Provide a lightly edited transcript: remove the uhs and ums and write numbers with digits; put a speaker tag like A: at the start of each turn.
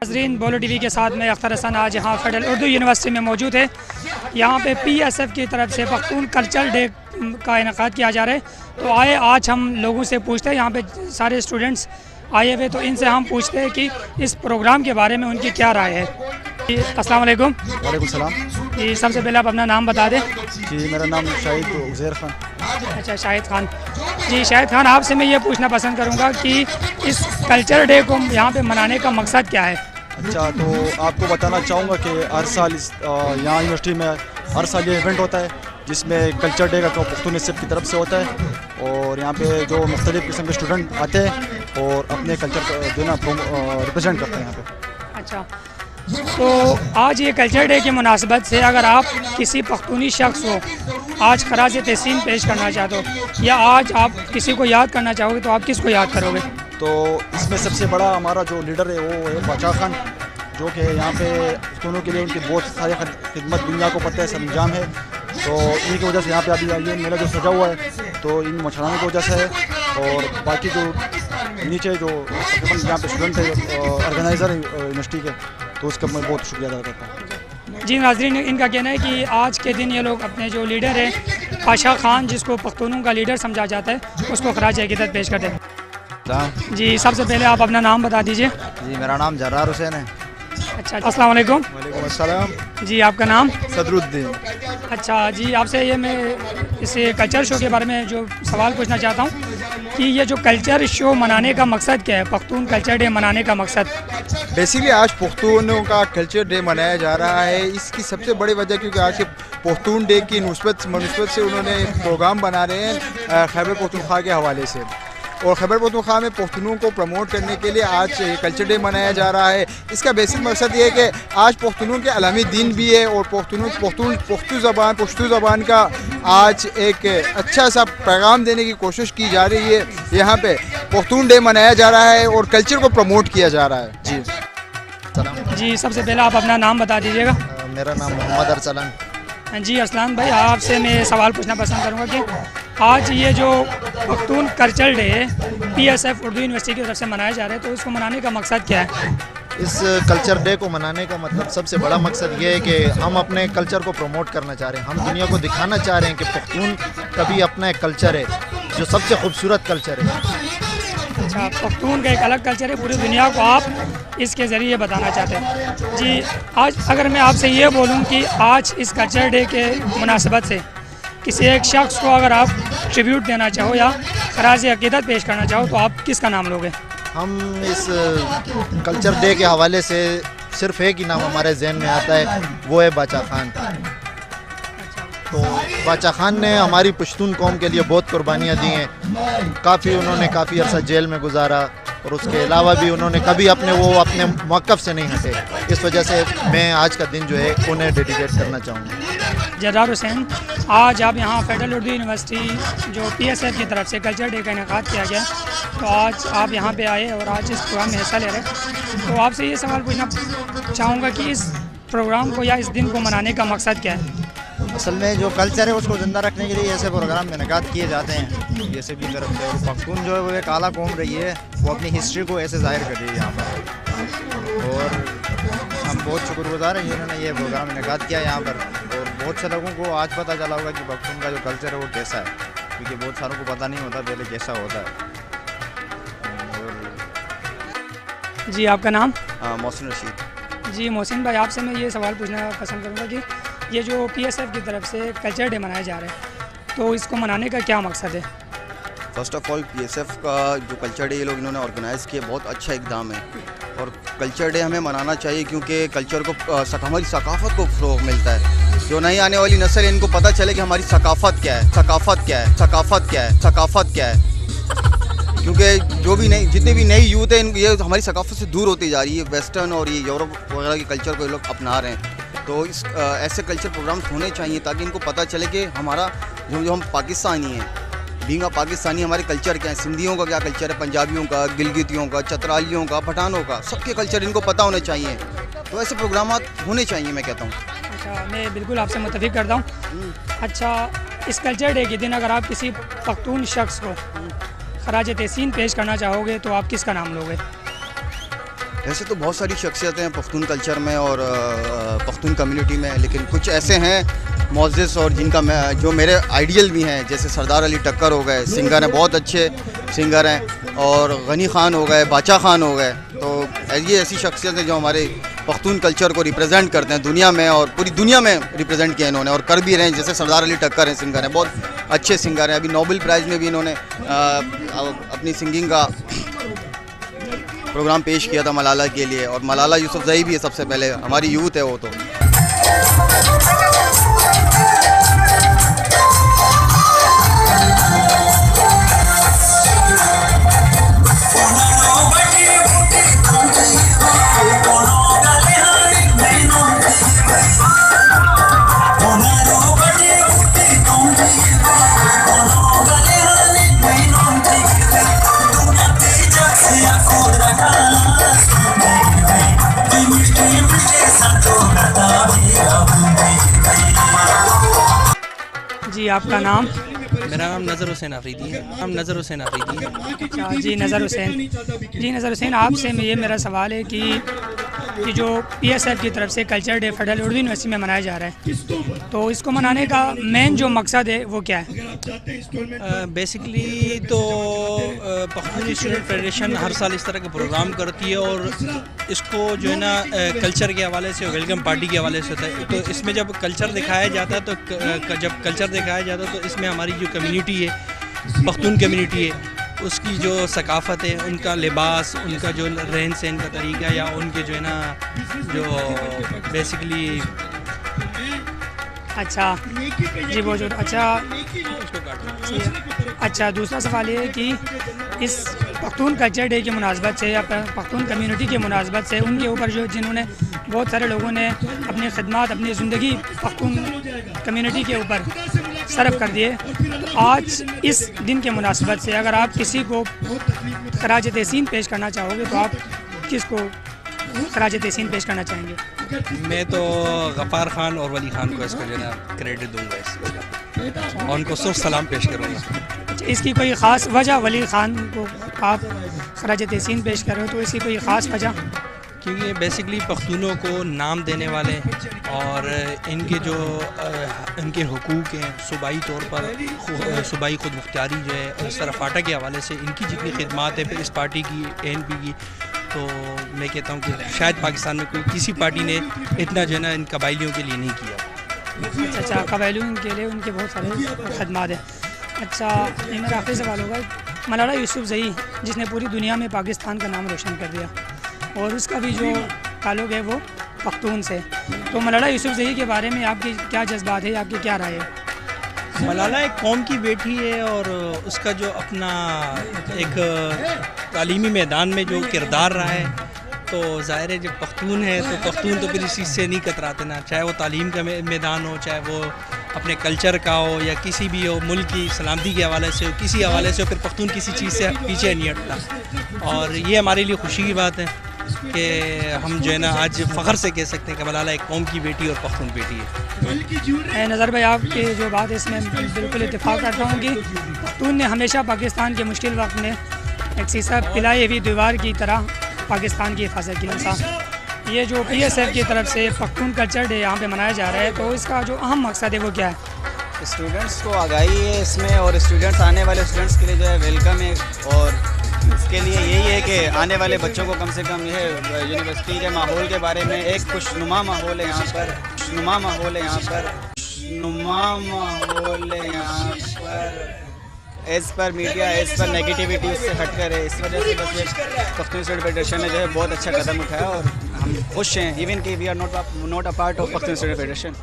A: नाज़रीन, बोलो टीवी के साथ में अख्तर हसन आज यहाँ फेडरल उर्दू यूनिवर्सिटी में मौजूद है। यहाँ पे PSF की तरफ से पख्तून कल्चरल डे का इनेकाद किया जा रहा है। तो आए आज हम लोगों से पूछते हैं, यहाँ पे सारे स्टूडेंट्स आए हुए, तो इनसे हम पूछते हैं कि इस प्रोग्राम के बारे में उनकी क्या राय है। जी अस्सलाम वालेकुम।
B: वालेकुम सलाम।
A: जी सबसे पहले आप अपना नाम बता दें।
B: जी मेरा नाम शाहिद उज़ैर खान।
A: अच्छा, शाहिद खान। जी शाहिद खान, आपसे मैं ये पूछना पसंद करूँगा कि इस कल्चर डे को यहाँ पे मनाने का मकसद क्या है।
B: अच्छा, तो आपको बताना चाहूँगा कि हर साल यहाँ यूनिवर्सिटी में हर साल ये इवेंट होता है जिसमें कल्चर डे का पख्तून निसब की तरफ से होता है, और यहाँ पे जो मुख्तलिफ़ किस्म के स्टूडेंट आते हैं और अपने कल्चर को जो ना रिप्रेजेंट करते हैं यहाँ पे।
A: अच्छा, तो आज ये कल्चर डे की मुनासबत से अगर आप किसी पख्तूनी शख्स को आज खराज तहसीन पेश करना चाहते हो या आज आप किसी को याद करना चाहोगे तो आप किसको याद करोगे।
B: तो इसमें सबसे बड़ा हमारा जो लीडर है वो है बादशाह खान, जो कि यहाँ पे पख्तूनों के लिए उनकी बहुत सारी खिदमत दुनिया को पता है, सर अंजाम है। तो इन्हीं की वजह से यहाँ पे अभी ये मेला जो सजा हुआ है तो इन मछलाने की वजह से है, और बाकी जो नीचे जो यहाँ पे स्टूडेंट है ऑर्गेनाइज़र है यूनिवर्सिटी के, तो उसका मैं बहुत शुक्रिया अदा करता हूँ।
A: जी नाज़रीन, इनका कहना है कि आज के दिन ये लोग अपने जो लीडर है बादशाह खान, जिसको पख्तूनों का लीडर समझा जाता है, उसको खराज अक़ीदत पेश करते हैं। जी सबसे पहले आप अपना नाम बता दीजिए।
B: जी मेरा नाम जर्रार हुसैन है।
A: अच्छा, अस्सलाम वालेकुम।
B: वालेकुम अस्सलाम।
A: जी आपका नाम?
B: सदरुद्दीन।
A: अच्छा जी, आपसे ये मैं इस कल्चर शो के बारे में जो सवाल पूछना चाहता हूँ कि ये जो कल्चर शो मनाने का मकसद क्या है, पख्तून कल्चर डे मनाने का मकसद।
C: बेसिकली आज पख्तूनों का कल्चर डे मनाया जा रहा है। इसकी सबसे बड़ी वजह क्योंकि आज के पख्तून डे की मुस्बत से उन्होंने प्रोग्राम बना रहे हैं खैबर पख्तूनख्वा के हवाले से, और खैबर पख्तूनख्वा में पख्तूनों को प्रमोट करने के लिए आज कल्चर डे मनाया जा रहा है। इसका बेसिक मकसद ये है कि आज पख्तूनों के अलमी दिन भी है और पश्तो ज़बान का आज एक अच्छा सा पैगाम देने की कोशिश की जा रही है। यहाँ पे पख्तून डे मनाया जा रहा है और कल्चर को प्रमोट किया जा रहा है।
A: जी सबसे पहले आप अपना नाम बता दीजिएगा।
C: मेरा नाम मोहम्मद अरसलान।
A: जी अरसलान भाई, आपसे मैं सवाल पूछना पसंद करूँगा कि आज ये जो Pakhtun culture day PSF Urdu university की तरफ से मनाया जा रहा है, तो इसको मनाने का मकसद क्या है।
D: इस कल्चर डे को मनाने का मतलब सबसे बड़ा मकसद ये है कि हम अपने कल्चर को प्रमोट करना चाह रहे हैं। हम दुनिया को दिखाना चाह रहे हैं कि पख्तून का भी अपना एक कल्चर है जो सबसे खूबसूरत कल्चर है।
A: अच्छा, पख्तून का एक अलग कल्चर है, पूरी दुनिया को आप इसके ज़रिए बताना चाहते हैं। जी आज अगर मैं आपसे ये बोलूँ कि आज इस कल्चर डे के मुनासिबत से किसी एक शख्स को अगर आप ट्रिब्यूट देना चाहो या खराज अक़ीदत पेश करना चाहो तो आप किसका नाम लोगे।
D: हम इस कल्चर डे के हवाले से सिर्फ एक ही नाम हमारे जहन में आता है, वो है बादशाह खान। तो बादशाह खान ने हमारी पश्तून कौम के लिए बहुत कुर्बानियाँ दी हैं। उन्होंने काफ़ी अर्सा जेल में गुजारा, और उसके अलावा भी उन्होंने कभी अपने मौक़िफ़ से नहीं हटे। इस वजह से मैं आज का दिन जो है उन्हें डेडिकेट करना चाहूँगा।
A: जर्रार हुसैन, आज आप यहाँ फेडरल उर्दू यूनिवर्सिटी जो PSF की तरफ से कल्चर डे का इनेकाद किया गया, तो आज आप यहाँ पे आए और आज इस प्रोग्राम में हिस्सा ले रहे हैं, तो आपसे ये सवाल पूछना चाहूँगा कि इस प्रोग्राम को या इस दिन को मनाने का मकसद क्या है।
E: असल में जो कल्चर है उसको ज़िंदा रखने के लिए ऐसे प्रोग्राम इनेकाद किए जाते हैं जैसे भी तरफ से। और पख्तून जो है वो एक आला कौम रही है, वो अपनी हिस्ट्री को ऐसे ज़ाहिर कर रही है यहाँ पर, और हम बहुत शुक्रगुजार हैं जिन्होंने ये प्रोग्राम इनेकाद किया यहाँ पर। और बहुत से लोगों को आज पता चला होगा कि पख्तून का जो कल्चर है वो कैसा है, क्योंकि बहुत सारों को पता नहीं होता पहले कैसा होता है। और
A: जी आपका नाम?
B: मोहसिन रशीद।
A: जी मोहसिन भाई, आपसे मैं ये सवाल पूछना पसंद करूँगा कि ये जो PSF की तरफ से कल्चर डे मनाया जा रहा है, तो इसको मनाने का क्या मकसद है।
F: फ़र्स्ट ऑफ़ ऑल PSF का जो कल्चर डे ये लोग इन्होंने ऑर्गेनाइज़ किया, बहुत अच्छा इक़दाम है, और कल्चर डे हमें मनाना चाहिए क्योंकि कल्चर को हमारी सकाफ़त को फ़रोग़ मिलता है। जो नई आने वाली नस्ल है इनको पता चले कि हमारी सकाफ़त क्या है, सकाफ़त क्या है, सकाफ़त क्या है, सकाफ़त क्या है। क्योंकि जो भी जितने भी नई यूथ है ये हमारी सकाफ़त से दूर होती जा रही है, वेस्टर्न और ये यूरोप वगैरह के कल्चर को ये लोग अपना रहे हैं। तो इस ऐसे कल्चर प्रोग्राम्स होने चाहिए ताकि इनको पता चले कि हमारा जो हम पाकिस्तानी हैं, बीइंग अ पाकिस्तानी हमारे कल्चर क्या है, सिंधियों का क्या कल्चर है, पंजाबियों का, गिलगितियों का, चतरालियों का, पठानों का, सबके कल्चर इनको पता होने चाहिए। तो ऐसे प्रोग्राम होने चाहिए, मैं कहता हूँ।
A: अच्छा, मैं बिल्कुल आपसे मुत्तफिक करता हूँ। अच्छा, इस कल्चर डे के दिन अगर आप किसी पख्तून शख्स को खराज तहसीन पेश करना चाहोगे तो आप किसका नाम लोगे?
F: वैसे तो बहुत सारी शख्सियतें हैं पख्तून कल्चर में और पख्तून कम्युनिटी में, लेकिन कुछ ऐसे हैं मोअज़्ज़िज़ और जिनका जो मेरे आइडियल भी हैं, जैसे सरदार अली टक्कर हो गए, सिंगर हैं, बहुत अच्छे सिंगर हैं, और गनी खान हो गए, बादशाह खान हो गए। तो ये ऐसी शख्सियत हैं जो हमारे पख्तून कल्चर को रिप्रेजेंट करते हैं दुनिया में, और पूरी दुनिया में रिप्रेजेंट किया इन्होंने और कर भी रहे हैं। जैसे सरदार अली टक्कर हैं, सिंगर हैं, बहुत अच्छे सिंगर हैं। अभी नोबेल प्राइज़ में भी इन्होंने अपनी सिंगिंग का प्रोग्राम पेश किया था मलाला के लिए, और मलाला यूसुफ़ज़ई भी है, सबसे पहले हमारी यूथ है वो तो।
A: जी, आपका नाम?
G: मेरा नाम नज़र हुसैन आफरीदी है।
A: अच्छा जी, नज़र हुसैन, आपसे ये मेरा सवाल है कि जो PSF की तरफ से culture day federal Urdu university में मनाया जा रहा है, तो इसको मनाने का मेन जो मकसद है वो क्या है?
G: बेसिकली तो पख्तून स्टूडेंट फेडरेशन हर साल इस तरह के प्रोग्राम करती है, और इसको जो है ना कल्चर के हवाले से, वेलकम पार्टी के हवाले से होता है। तो इसमें जब कल्चर दिखाया जाता है तो इसमें हमारी जो कम्युनिटी है, पख्तून कम्युनिटी है, उसकी जो सकाफ़त है, उनका लिबास, उनका जो रहन सहन का तरीका, या उनके जो है ना जो बेसिकली
A: अच्छा जी, वो जो अच्छा, दूसरा सवाल ये है कि इस पख्तून कल्चर डे की मुनासबत से या पख्तून कम्युनिटी की मुनासबत से उनके ऊपर जो जिन्होंने बहुत सारे लोगों ने अपनी खिदमत, अपनी ज़िंदगी पख्तून कम्युनिटी के ऊपर सर्व कर दिए, तो आज इस दिन के मुनासबत से अगर आप किसी को खराज तहसीन पेश करना चाहोगे तो आप किसको खराज तहसीन पेश करना चाहेंगे?
G: मैं तो गफ़ार ख़ान और वली ख़ान को इसको जो है ना क्रेडिट दूँगा इसको, और उनको सिर्फ सलाम पेश करूँगा।
A: इसकी कोई ख़ास वजह, वली ख़ान को आप खराज तहसीन पेश कर रहे हो तो इसकी कोई ख़ास वजह?
G: क्योंकि ये बेसिकली पख्तूनों को नाम देने वाले, और इनके जो इनके हुकूक हैं सूबाई तौर पर, सूबाई खुद मुख्तारी जो है, और इस तरह फाटा के हवाले से इनकी जितनी खिदमत है फिर इस पार्टी की, ANP की, तो मैं कहता हूँ कि शायद पाकिस्तान में कोई किसी पार्टी ने इतना जो है ना इन कबाइलियों के लिए नहीं किया।
A: अच्छा, कबाइलियों के लिए उनके बहुत सारे खदमात हैं। अच्छा, ये मेरा आखिरी सवाल होगा, मलाला यूसुफ़ज़ई जिसने पूरी दुनिया में पाकिस्तान का नाम रोशन कर दिया, और उसका भी जो ताल्लुक़ है वो पख्तून से, तो मलाला यूसुफ़ज़ई के बारे में आपकी क्या जज्बात है, आपकी क्या राय है?
G: मलाला एक कौम की बेटी है, और उसका जो अपना एक तालीमी मैदान में जो किरदार रहा है, तो ज़ाहिर है जब पख्तून है तो पख्तून तो फिर इस चीज़ से नहीं कतराते ना, चाहे वो तालीम का मैदान हो, चाहे वो अपने कल्चर का हो, या किसी भी हो, मुल्क की सलामती के हवाले से हो, किसी हवाले से हो, फिर पख्तून किसी चीज़ से पीछे नहीं हटता। और ये हमारे लिए खुशी की बात है कि हम जो है ना आज फ़ख्र से कह सकते हैं कि मलाला एक कौम की बेटी और पख्तून बेटी है।
A: नज़र भाई, आपकी जो बात है इसमें बिल्कुल इत्तेफाक करता हूँ कि पख्तून ने हमेशा पाकिस्तान के मुश्किल वक्त में एक शीशा पिलाई हुई दीवार की तरह पाकिस्तान की हिफाजत की इंसान। ये जो PSF की तरफ से पख्तून कल्चर डे यहाँ पे मनाया जा रहा है, तो इसका जो अहम मकसद है वो क्या है?
H: स्टूडेंट्स को आगाही है इसमें, और स्टूडेंट्स, आने वाले स्टूडेंट्स के लिए जो है वेलकम है, और इसके लिए यही है कि आने वाले बच्चों को कम से कम यह यूनिवर्सिटी के माहौल के बारे में, एक खुशनुमा माहौल है यहाँ पर, खुशनुमा माहौल है यहाँ पर, खुशनुमा माहौल है यहाँ पर, as per media, as per negativity उससे हट कर है। इस वजह से बस पख्तून स्टूडेंट फेडरेशन ने जो है बहुत अच्छा कदम उठाया, और हम खुश हैं इवन कि we are not a part of Pakhtun student federation.